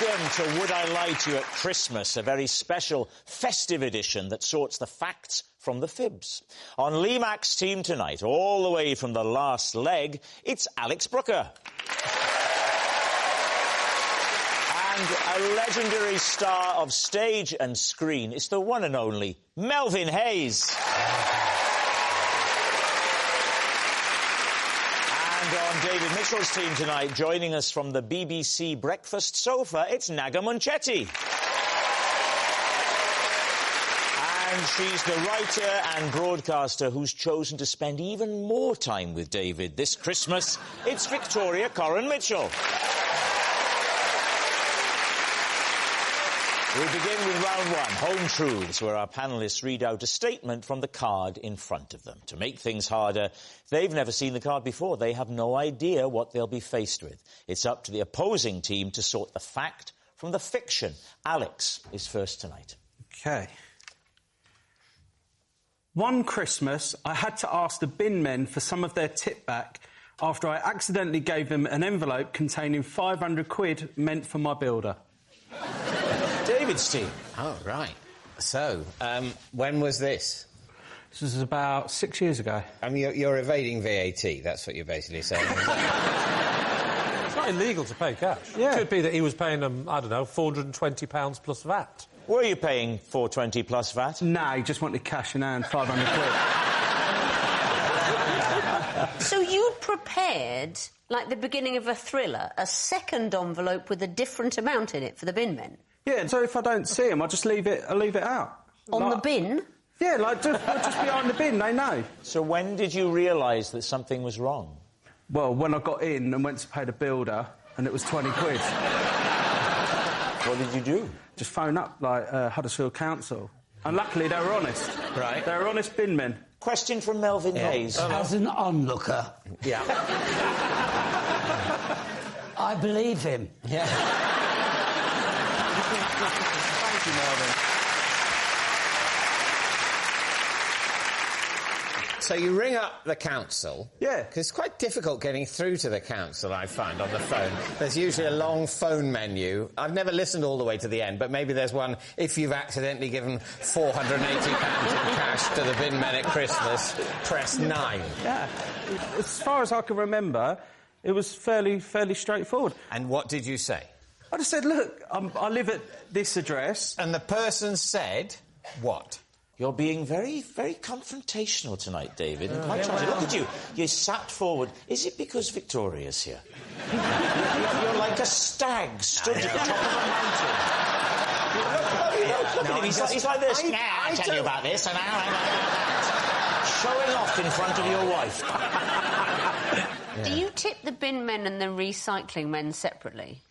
Welcome to Would I Lie to You at Christmas, a very special festive edition that sorts the facts from the fibs. On Lee Mack's team tonight, all the way from the last leg, it's Alex Brooker. And a legendary star of stage and screen is the one and only Melvin Hayes. And on David Mitchell's team tonight, joining us from the BBC breakfast sofa, it's Naga Munchetty. And she's the writer and broadcaster who's chosen to spend even more time with David this Christmas. It's Victoria Coren Mitchell. We begin with round one, Home Truths, where our panellists read out a statement from the card in front of them. To make things harder, they've never seen the card before. They have no idea what they'll be faced with. It's up to the opposing team to sort the fact from the fiction. Alex is first tonight. OK. One Christmas, I had to ask the bin men for some of their tip back after I accidentally gave them an envelope containing 500 quid meant for my builder. David's team. Oh, right. So, when was this? This was about 6 years ago. I mean, you're evading VAT, that's what you're basically saying. It's not illegal to pay cash. Yeah. It could be that he was paying them, I don't know, £420 plus VAT. Were you paying $420 plus VAT? No, he just wanted cash in hand, 500 quid. So you'd prepared, like the beginning of a thriller, a second envelope with a different amount in it for the bin men? Yeah, so if I don't see him, I just leave it out. On the bin? Yeah, like, just behind the bin, they know. So when did you realise that something was wrong? Well, when I got in and went to pay the builder, and it was 20 quid. What did you do? Just phone up, like, Huddersfield Council. And luckily, they were honest. Right. They were honest bin men. Question from Melvin Hayes. As an onlooker, Yeah. I believe him. Yeah. Thank you, Melvin. So you ring up the council. Yeah. Because it's quite difficult getting through to the council, I find, on the phone. There's usually a long phone menu. I've never listened all the way to the end, but maybe there's one if you've accidentally given £480 in cash to the bin men at Christmas, press 9. Yeah. As far as I can remember, it was fairly straightforward. And what did you say? I just said, look, I live at this address. And the person said what? You're being very, very confrontational tonight, David. And quite trying to look at you. You sat forward. Is it because Victoria's here? You're like a stag stood at the top of a mountain. Look at him. He's like this. I'll tell you about this. And showing off in front of your wife. Do you tip the bin men and the recycling men separately?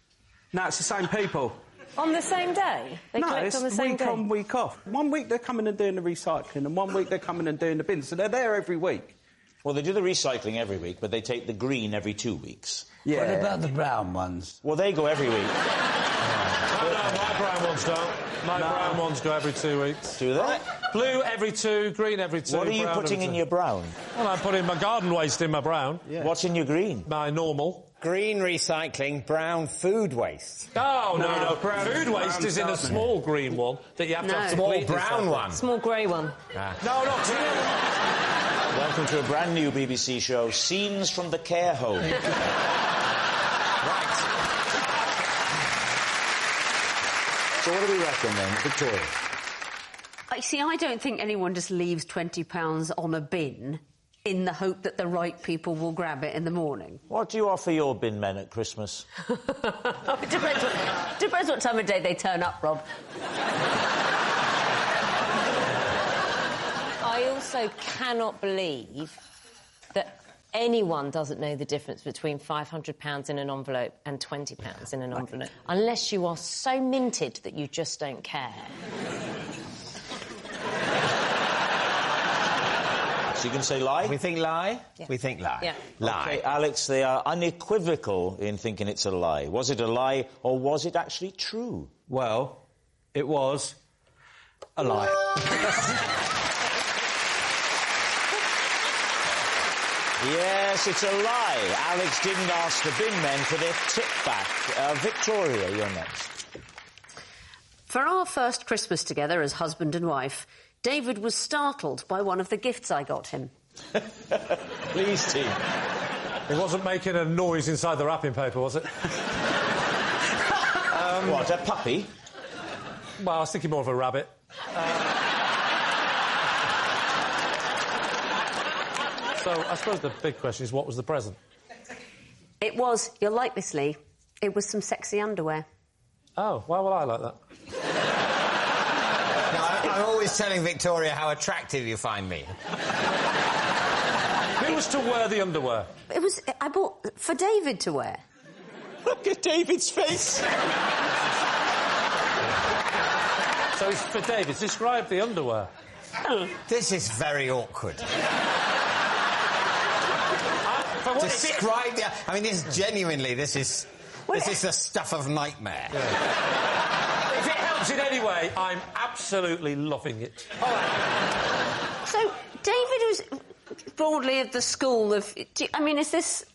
No, it's the same people. On the same day? They collect it's on the same week day? on, week off. 1 week they're coming and doing the recycling, and 1 week they're coming and doing the bins. So they're there every week. Well, they do the recycling every week, but they take the green every 2 weeks. What about the brown ones? Well, they go every week. No, my brown ones don't. My brown ones go every 2 weeks. Do they? Blue every 2, green every 2. What are you brown putting every in 2. your brown? Well, I'm putting my garden waste in my brown. Yeah. What's in your green? My normal. Green recycling, brown food waste. Oh, no. brown- Food waste brown is in a gardening. small green one that you have to have Small completely brown separate. one. Small grey one. No, not green. Welcome to a brand new BBC show, Scenes from the Care Home. Right. So what do we reckon then, Victoria? See, I don't think anyone just leaves £20 on a bin in the hope that the right people will grab it in the morning. What do you offer your bin men at Christmas? It depends what time of day they turn up, Rob. I also cannot believe that anyone doesn't know the difference between £500 in an envelope and £20 in an envelope. Unless you are so minted that you just don't care. So you can say lie? We think lie? Yeah. We think lie. Yeah. Lie. Okay, Alex, they are unequivocal in thinking it's a lie. Was it a lie or was it actually true? Well, it was a lie. Yes, it's a lie. Alex didn't ask the bin men for their tip back. Victoria, you're next. For our first Christmas together as husband and wife, David was startled by one of the gifts I got him. Please, team. It wasn't making a noise inside the wrapping paper, was it? What, a puppy? Well, I was thinking more of a rabbit. So, I suppose the big question is, what was the present? It was, you'll like this, Lee, it was some sexy underwear. Oh, why would I like that? No, I'm always telling Victoria how attractive you find me. Who was to wear the underwear? It was... I bought... for David to wear. Look at David's face. So it's for David. Describe the underwear. This is very awkward. Describe the... I mean, this genuinely, this is the stuff of nightmare. Yeah. If it helps in any way, I'm absolutely loving it. All right. So, David was broadly of the school of... I mean, is this...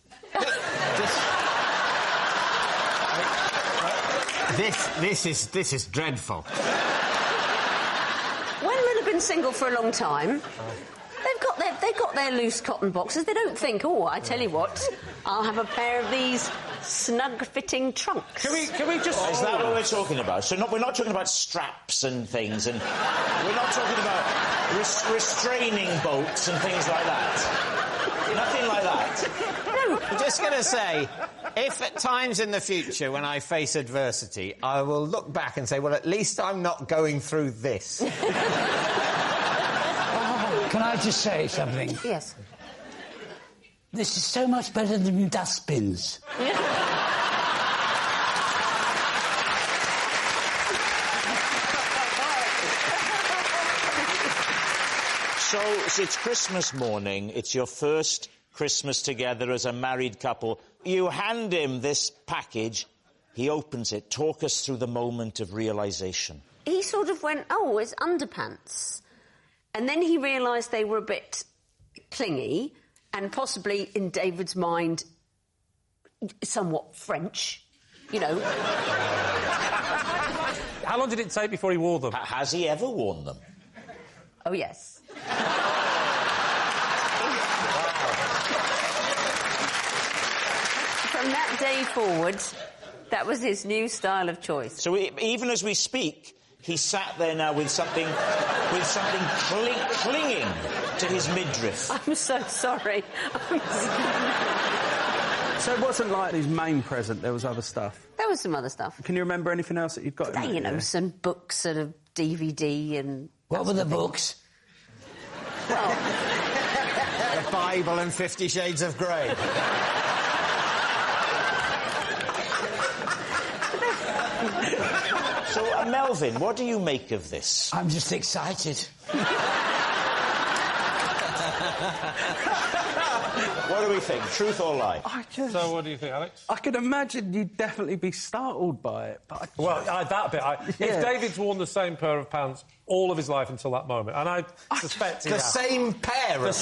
This is dreadful. When men have been single for a long time, they've got their loose cotton boxes. They don't think, oh, I tell you what, I'll have a pair of these snug-fitting trunks. Can we just... Is that what we're talking about? So we're not talking about straps and things, and we're not talking about restraining bolts and things like that. Nothing like that. No. I'm just going to say, if at times in the future when I face adversity, I will look back and say, well, at least I'm not going through this. Can I just say something? Yes. This is so much better than dustbins. So it's Christmas morning. It's your first Christmas together as a married couple. You hand him this package. He opens it. Talk us through the moment of realisation. He sort of went, oh, it's underpants. And then he realised they were a bit clingy and possibly, in David's mind, somewhat French, you know. How long did it take before he wore them? Has he ever worn them? Oh, yes. From that day forward, that was his new style of choice. So even as we speak, he sat there now with something clinging to his midriff. I'm so sorry. So it wasn't like his main present, there was other stuff? There was some other stuff. Can you remember anything else that you'd got? You know, some books and a DVD and... What were the books? Well... The Bible and 50 Shades of Grey. So, Melvin, what do you make of this? I'm just excited. What do we think? Truth or lie? So what do you think, Alex? I can imagine you'd definitely be startled by it, but... That bit... If David's worn the same pair of pants all of his life until that moment, and I suspect he has... The same pair The of...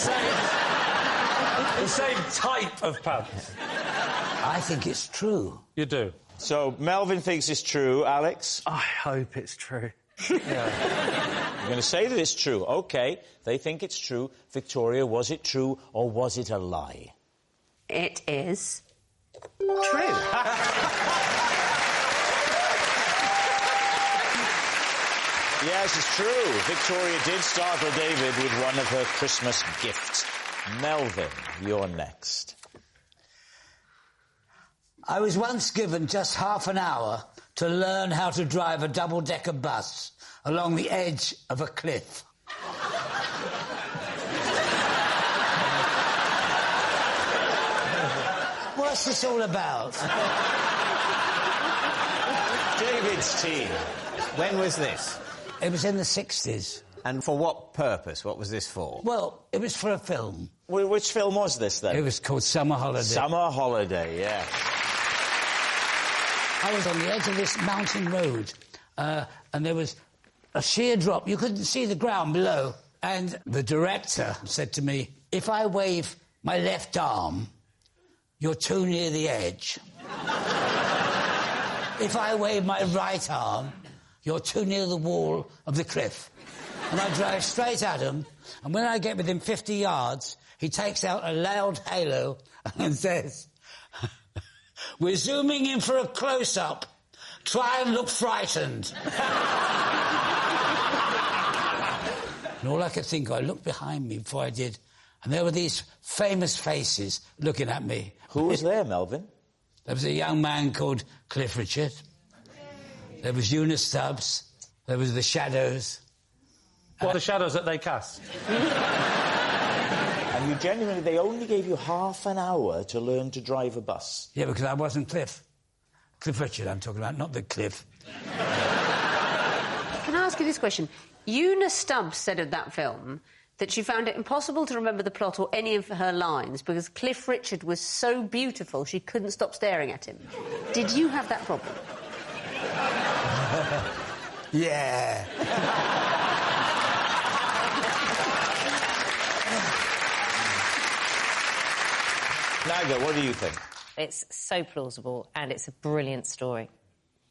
same type of pants. I think it's true. You do? So, Melvin thinks it's true. Alex? I hope it's true. You're going to say that it's true. OK, they think it's true. Victoria, was it true or was it a lie? It is true. Yes, it's true. Victoria did startle David with one of her Christmas gifts. Melvin, you're next. I was once given just half an hour to learn how to drive a double-decker bus along the edge of a cliff. What's this all about? David's team. When was this? It was in the 60s. And for what purpose? What was this for? Well, it was for a film. Which film was this, then? It was called Summer Holiday. Summer Holiday, yeah. I was on the edge of this mountain road, and there was a sheer drop. You couldn't see the ground below. And the director said to me, if I wave my left arm, you're too near the edge. If I wave my right arm, you're too near the wall of the cliff. And I drive straight at him, and when I get within 50 yards, he takes out a loud halo and says, we're zooming in for a close-up. Try and look frightened. And all I could think, I looked behind me before I did, and there were these famous faces looking at me. Who was there, Melvin? There was a young man called Cliff Richard. There was Eunice Stubbs. There was the Shadows. What are the shadows that they cast? And you genuinely, they only gave you half an hour to learn to drive a bus. Yeah, because I wasn't Cliff. Cliff Richard I'm talking about, not the Cliff. Can I ask you this question? Eunice Stubbs said of that film that she found it impossible to remember the plot or any of her lines because Cliff Richard was so beautiful she couldn't stop staring at him. Did you have that problem? Yeah. Naga, what do you think? It's so plausible, and it's a brilliant story.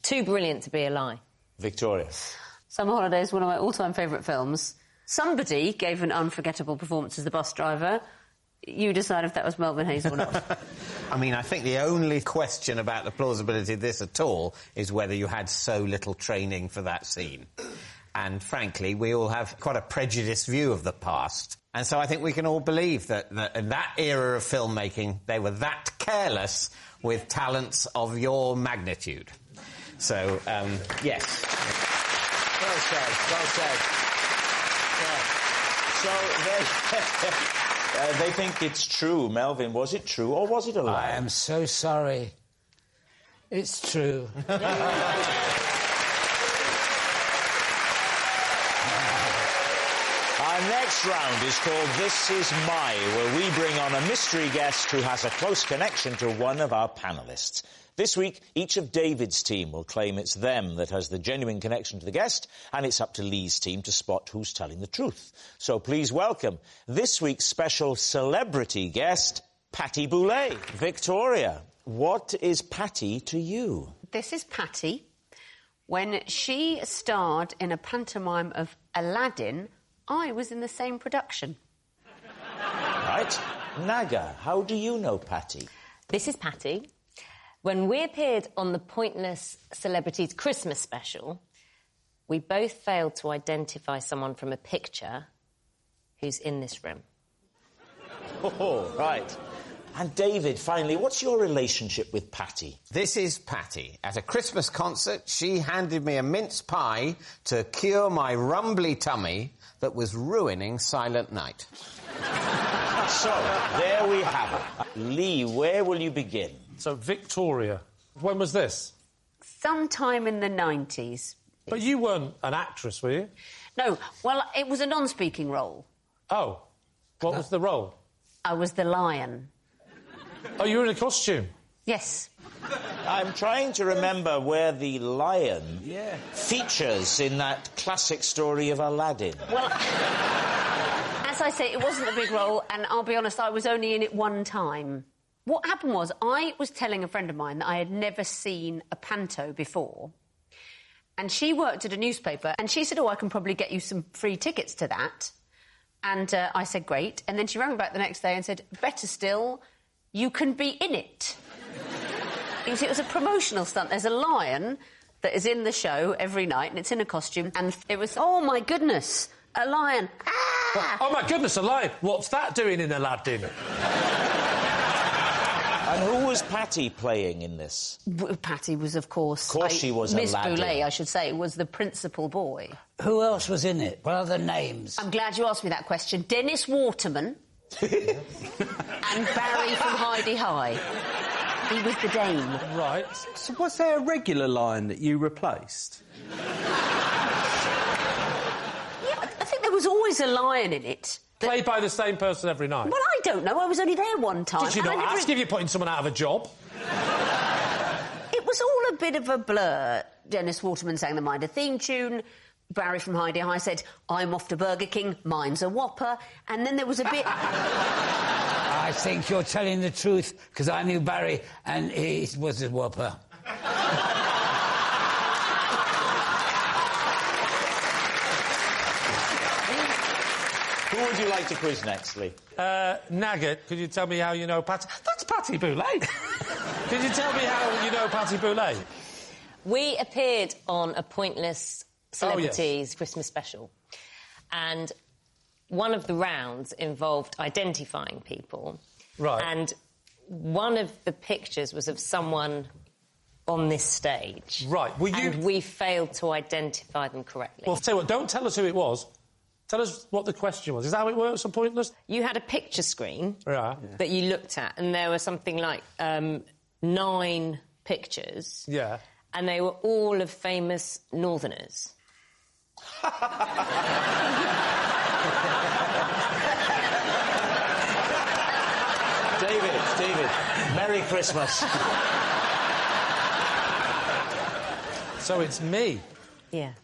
Too brilliant to be a lie. Victoria. Summer Holidays, one of my all-time favourite films. Somebody gave an unforgettable performance as the bus driver. You decide if that was Melvin Hayes or not. I mean, I think the only question about the plausibility of this at all is whether you had so little training for that scene. And frankly, we all have quite a prejudiced view of the past. And so I think we can all believe that in that era of filmmaking, they were that careless with talents of your magnitude. So, yes. Well said, well said. So they think it's true. Melvin, was it true or was it a lie? I am so sorry. It's true. Our next round is called This Is My, where we bring on a mystery guest who has a close connection to one of our panellists. This week, each of David's team will claim it's them that has the genuine connection to the guest, and it's up to Lee's team to spot who's telling the truth. So please welcome this week's special celebrity guest, Patty Boulay. Victoria, what is Patty to you? This is Patty. When she starred in a pantomime of Aladdin, I was in the same production. Right. Naga, how do you know Patty? This is Patty. When we appeared on the Pointless Celebrities Christmas special, we both failed to identify someone from a picture who's in this room. Oh, right. And David, finally, what's your relationship with Patty? This is Patty. At a Christmas concert, she handed me a mince pie to cure my rumbly tummy that was ruining Silent Night. So, there we have it. Lee, where will you begin? So, Victoria, when was this? Sometime in the 90s. But you weren't an actress, were you? No, well, it was a non-speaking role. Oh. What was the role? I was the lion. Oh, you were in a costume? Yes. I'm trying to remember where the lion features in that classic story of Aladdin. Well, as I say, it wasn't a big role, and I'll be honest, I was only in it one time. What happened was, I was telling a friend of mine that I had never seen a panto before, and she worked at a newspaper, and she said, oh, I can probably get you some free tickets to that. And I said, great. And then she rang me back the next day and said, better still, you can be in it. Because it was a promotional stunt. There's a lion that is in the show every night, and it's in a costume, and it was, oh, my goodness, a lion. Ah! Oh, my goodness, a lion. What's that doing in Aladdin? And who was Patty playing in this? Patty was, of course... Of course she was Miss Aladdin. Boulay, I should say, was the principal boy. Who else was in it? What are the names? I'm glad you asked me that question. Dennis Waterman and Barry from Heidi High. He was the Dane. Right. So was there a regular line that you replaced? Yeah, I think there was always a lion in it. Played by the same person every night? Well, I don't know. I was only there one time. Did you not ask if you're putting someone out of a job? It was all a bit of a blur. Dennis Waterman sang the Minder theme tune. Barry from Heidi High said, I'm off to Burger King, mine's a Whopper. And then there was a bit... I think you're telling the truth, because I knew Barry and he was a Whopper. Who would you like to quiz next, Lee? Naga, could you tell me how you know Patty... That's Patty Boulay! Could you tell me how you know Patty Boulay? We appeared on a Pointless Celebrities Christmas special. And one of the rounds involved identifying people. Right. And one of the pictures was of someone on this stage. Right. Were you... And we failed to identify them correctly. Well, tell you what, don't tell us who it was. Tell us what the question was. Is that how it works on Pointless? You had a picture screen that you looked at, and there were something like 9 pictures. Yeah. And they were all of famous Northerners. David, Merry Christmas. So it's me? Yeah.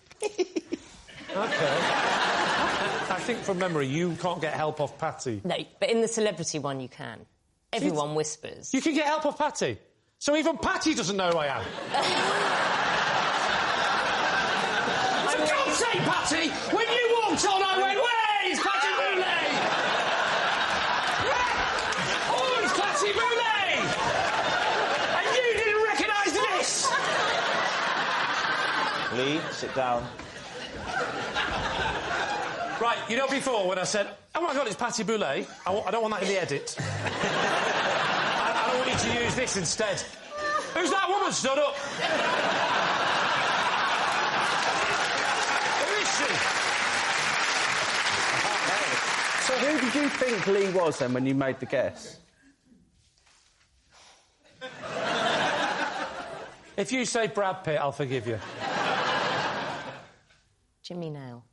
OK. I think from memory you can't get help off Patty. No, but in the celebrity one you can. Everyone whispers. You can get help off Patty? So even Patty doesn't know who I am? For God's sake, Patty! When you walked on, I went, where's Patty Boulay? Oh, it's Patty Boulay! And you didn't recognise this! Lee, sit down. Right, you know before when I said, oh my God, it's Patty Boulay, I don't want that in the edit. I don't want you to use this instead. Who's that woman stood up? Who is she? So who did you think Lee was then when you made the guess? If you say Brad Pitt, I'll forgive you. Jimmy Nail.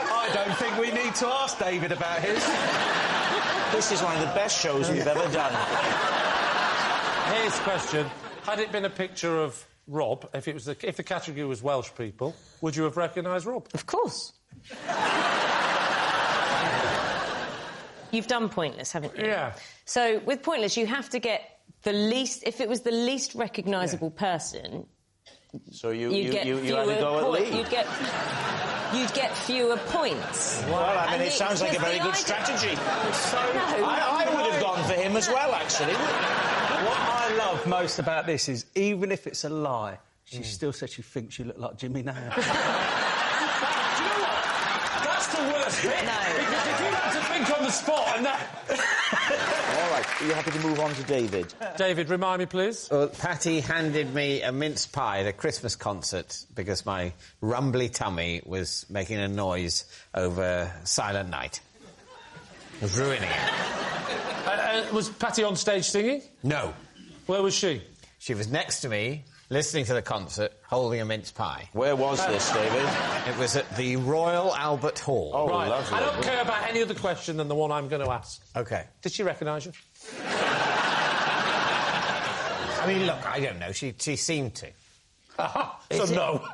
I don't think we need to ask David about his. This is one of the best shows we've ever done. Here's the question. Had it been a picture of Rob, if the category was Welsh people, would you have recognised Rob? Of course. You've done Pointless, haven't you? Yeah. So, with Pointless, you have to get the least... If it was the least recognisable person... So you had to go at Lee. You'd get fewer points. Well, I mean, it sounds like a very good strategy. I would have gone for him as well, actually. What I love most about this is, even if it's a lie, she still says she thinks you look like Jimmy Nail. Do you know what? That's the worst bit. No. Because if you had to think on the spot and that... All right, are you happy to move on to David? David, remind me, please. Well, Patty handed me a mince pie at a Christmas concert because my rumbly tummy was making a noise over Silent Night. It was ruining it. Was Patty on stage singing? No. Where was she? She was next to me, listening to the concert, holding a mince pie. Where was this, David? It was at the Royal Albert Hall. Oh, Right. lovely. I don't care about any other question than the one I'm going to ask. OK. Did she recognise you? I mean, look, I don't know. She seemed to. So no.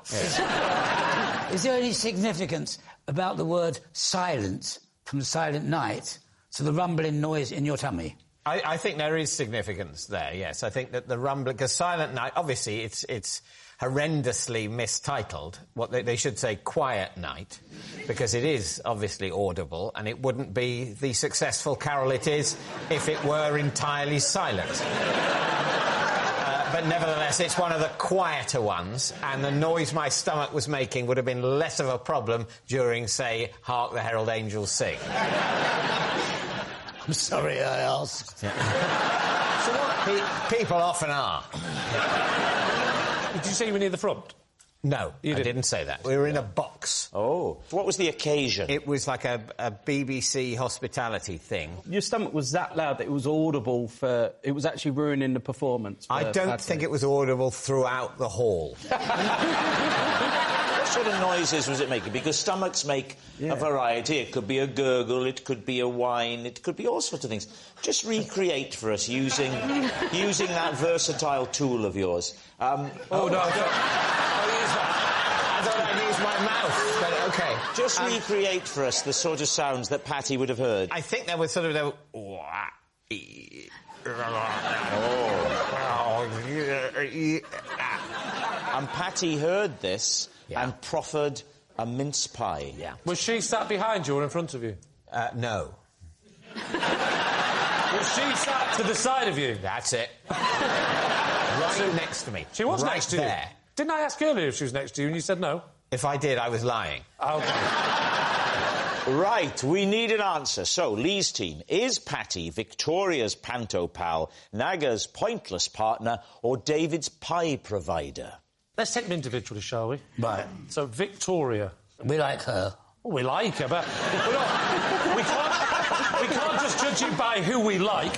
Is there any significance about the word silent from Silent Night to the rumbling noise in your tummy? I think there is significance there, yes. I think that the rumbling... Because Silent Night, obviously, it's horrendously mistitled. What they should say Quiet Night, because it is obviously audible, and it wouldn't be the successful carol it is if it were entirely silent. But nevertheless, it's one of the quieter ones, and the noise my stomach was making would have been less of a problem during, say, Hark the Herald Angels Sing. I'm sorry I asked. Yeah. So what? People often are. Did you say you were near the front? No, You I didn't say that. We were in a box. Oh. What was the occasion? It was like a BBC hospitality thing. Your stomach was that loud that it was audible for... It was actually ruining the performance. I don't think it was audible throughout the hall. What sort of noises was it making? Because stomachs make a variety. It could be a gurgle, it could be a whine, it could be all sorts of things. Just recreate for us using that versatile tool of yours. No, I don't want to use my mouth, but OK. Just recreate for us the sort of sounds that Patty would have heard. I think there was sort of... And Patty heard this and proffered a mince pie. Yeah. Was she sat behind you or in front of you? No. Was she sat to the side of you? That's it. Right next to me. She was right next to there. you. Didn't I ask earlier if she was next to you and you said no? If I did, I was lying. OK. Right, we need an answer. So, Lee's team, is Patty Victoria's panto pal, Naga's pointless partner, or David's pie provider? Let's take them individually, shall we? Right. So, Victoria. We like her. Well, we like her, but we can't just judge it by who we like.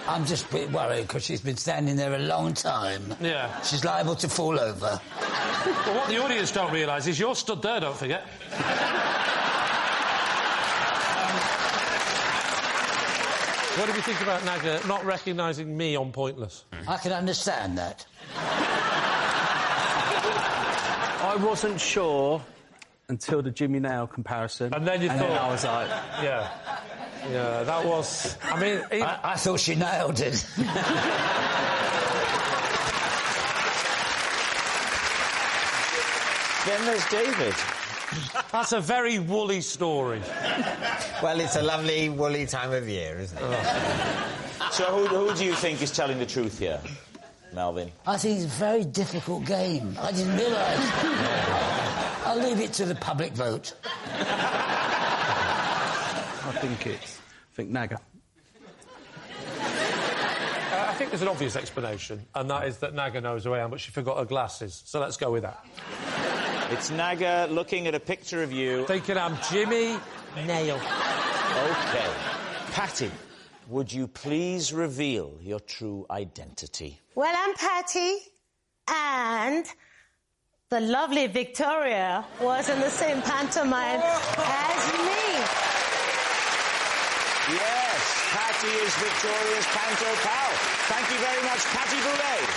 I'm just a bit worried because she's been standing there a long time. Yeah. She's liable to fall over. Well, what the audience don't realise is you're stood there, don't forget. What do you think about Naga not recognising me on Pointless? I can understand that. I wasn't sure until the Jimmy Nail comparison. And then you thought... Then I was like... Yeah. Yeah, that was... I mean... I thought she nailed it. Then there's David. That's a very woolly story. Well, it's a lovely, woolly time of year, isn't it? So who do you think is telling the truth here, Melvin? I think it's a very difficult game. I didn't realise. I'll leave it to the public vote. I think Naga. I think there's an obvious explanation, and that is that Naga knows who I am, but she forgot her glasses. So let's go with that. It's Naga looking at a picture of you. Thinking I'm Jimmy Nail. OK. Patty, would you please reveal your true identity? Well, I'm Patty, and the lovely Victoria was in the same pantomime as me. Yes, Patty is Victoria's panto pal. Thank you very much, Patty Boulet.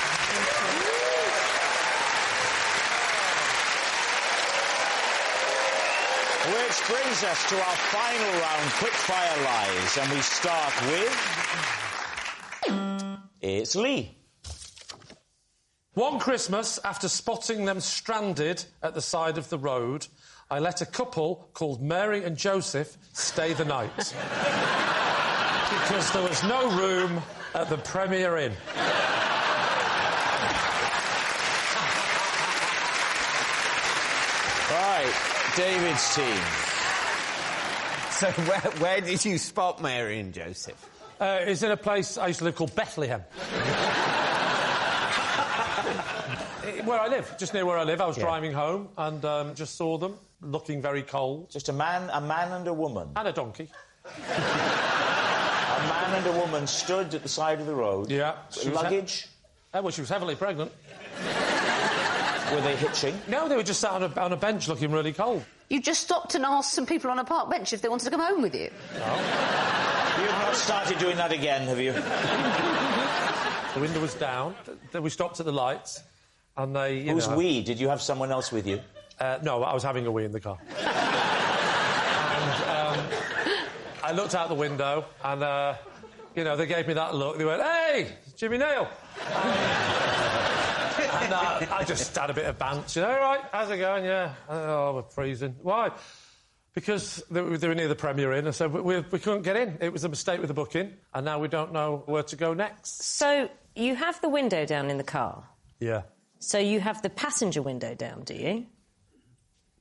Which brings us to our final round, Quickfire Lies, and we start with... It's Lee. One Christmas, after spotting them stranded at the side of the road, I let a couple called Mary and Joseph stay the night. Because there was no room at the Premier Inn. Right, David's team. So where did you spot Mary and Joseph? It's in a place I used to live called Bethlehem. Where I live, just near where I live. I was driving home and just saw them, looking very cold. Just a man and a woman. And a donkey. A man and a woman stood at the side of the road. Yeah. Luggage? Well, she was heavily pregnant. Were they hitching? No, they were just sat on a bench looking really cold. You just stopped and asked some people on a park bench if they wanted to come home with you? No. You've not started doing that again, have you? The window was down. Then we stopped at the lights, and they... Who's we? Did you have someone else with you? No, I was having a wee in the car. And I looked out the window, and, they gave me that look. They went, "Hey, Jimmy Nail!" And I just had a bit of bants, all right, how's it going? Yeah. Oh, we're freezing. Why? Because they were near the Premier Inn. I said, we couldn't get in. It was a mistake with the booking, and now we don't know where to go next. So you have the window down in the car? Yeah. So you have the passenger window down, do you?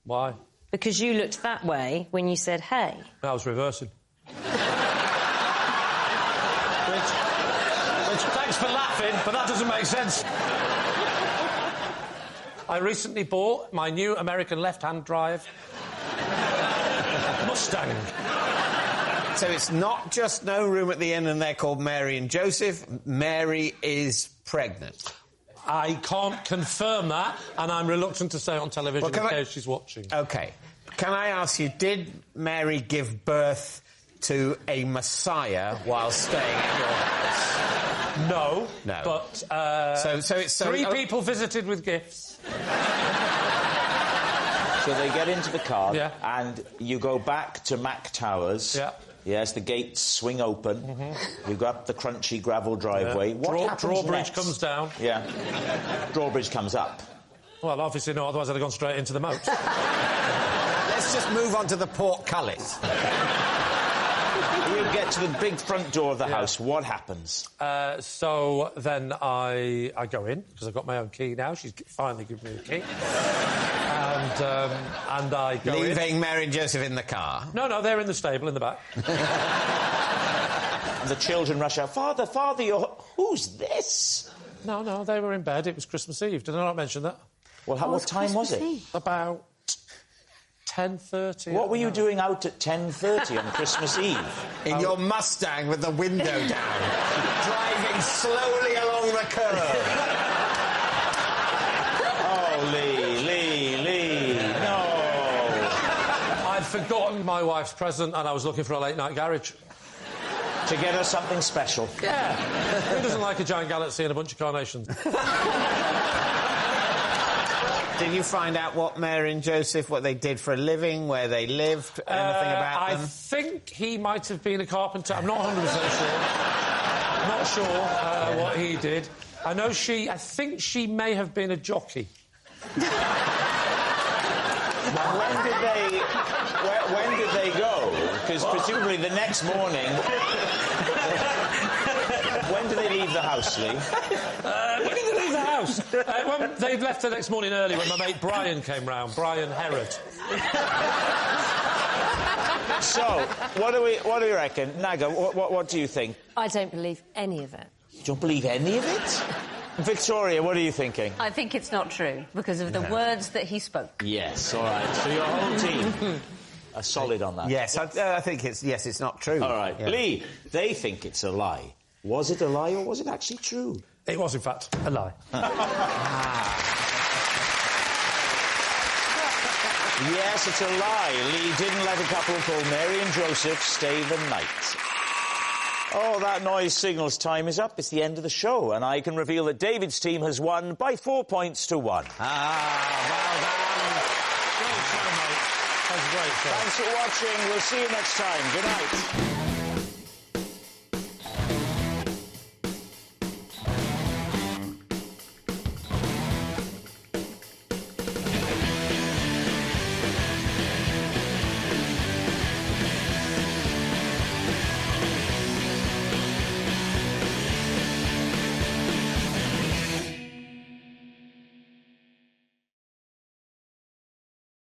Why? Because you looked that way when you said, hey. I was reversing. Which, thanks for laughing, but that doesn't make sense. I recently bought my new American left-hand drive Mustang. So it's not just no room at the inn and they're called Mary and Joseph. Mary is pregnant. I can't confirm that, and I'm reluctant to say it on television in case she's watching. OK. Can I ask you, did Mary give birth to a Messiah while staying at your house? No. No. But, so it's... three people visited with gifts. So they get into the car, Yeah. and you go back to Mack Towers. Yeah. Yes, the gates swing open. You go up the crunchy gravel driveway. What happens Drawbridge next? comes down. Yeah. Drawbridge comes up. Well, obviously not, otherwise I'd have gone straight into the moat. Let's just move on to the portcullis. You get to the big front door of the house. What happens? So then I go in, because I've got my own key now. She's finally given me a key. And I go in. Leaving Mary and Joseph in the car? No, they're in the stable in the back. And the children rush out. Father, who's this? No, they were in bed. It was Christmas Eve. Did I not mention that? Well, what time was it? About 10:30. What were you doing out at 10:30 on Christmas Eve? In your Mustang with the window down, driving slowly along the curb. Oh, Lee, no. I'd forgotten my wife's present and I was looking for a late-night garage. To get her something special. Yeah. Who doesn't like a giant galaxy and a bunch of carnations? Did you find out what Mary and Joseph, what they did for a living, where they lived, anything about them? I think he might have been a carpenter. I'm not 100% sure. Not sure what he did. I think she may have been a jockey. When did they go? Because presumably the next morning... When did they leave the house, Lee? When did they leave the house? They left the next morning early when my mate Brian came round. Brian Herod. So, what do we reckon? Naga, what do you think? I don't believe any of it. You don't believe any of it? Victoria, what are you thinking? I think it's not true because of the words that he spoke. Yes, all right. So your whole team are solid on that. Yes, I think it's not true. All right. Yeah. Lee, they think it's a lie. Was it a lie or was it actually true? It was, in fact, a lie. Yes, it's a lie. Lee didn't let a couple called Mary and Joseph stay the night. Oh, that noise signals time is up. It's the end of the show, and I can reveal that David's team has won by 4 points to 1. Well done. Great show, mate. That was a great show. Thanks for watching. We'll see you next time. Good night.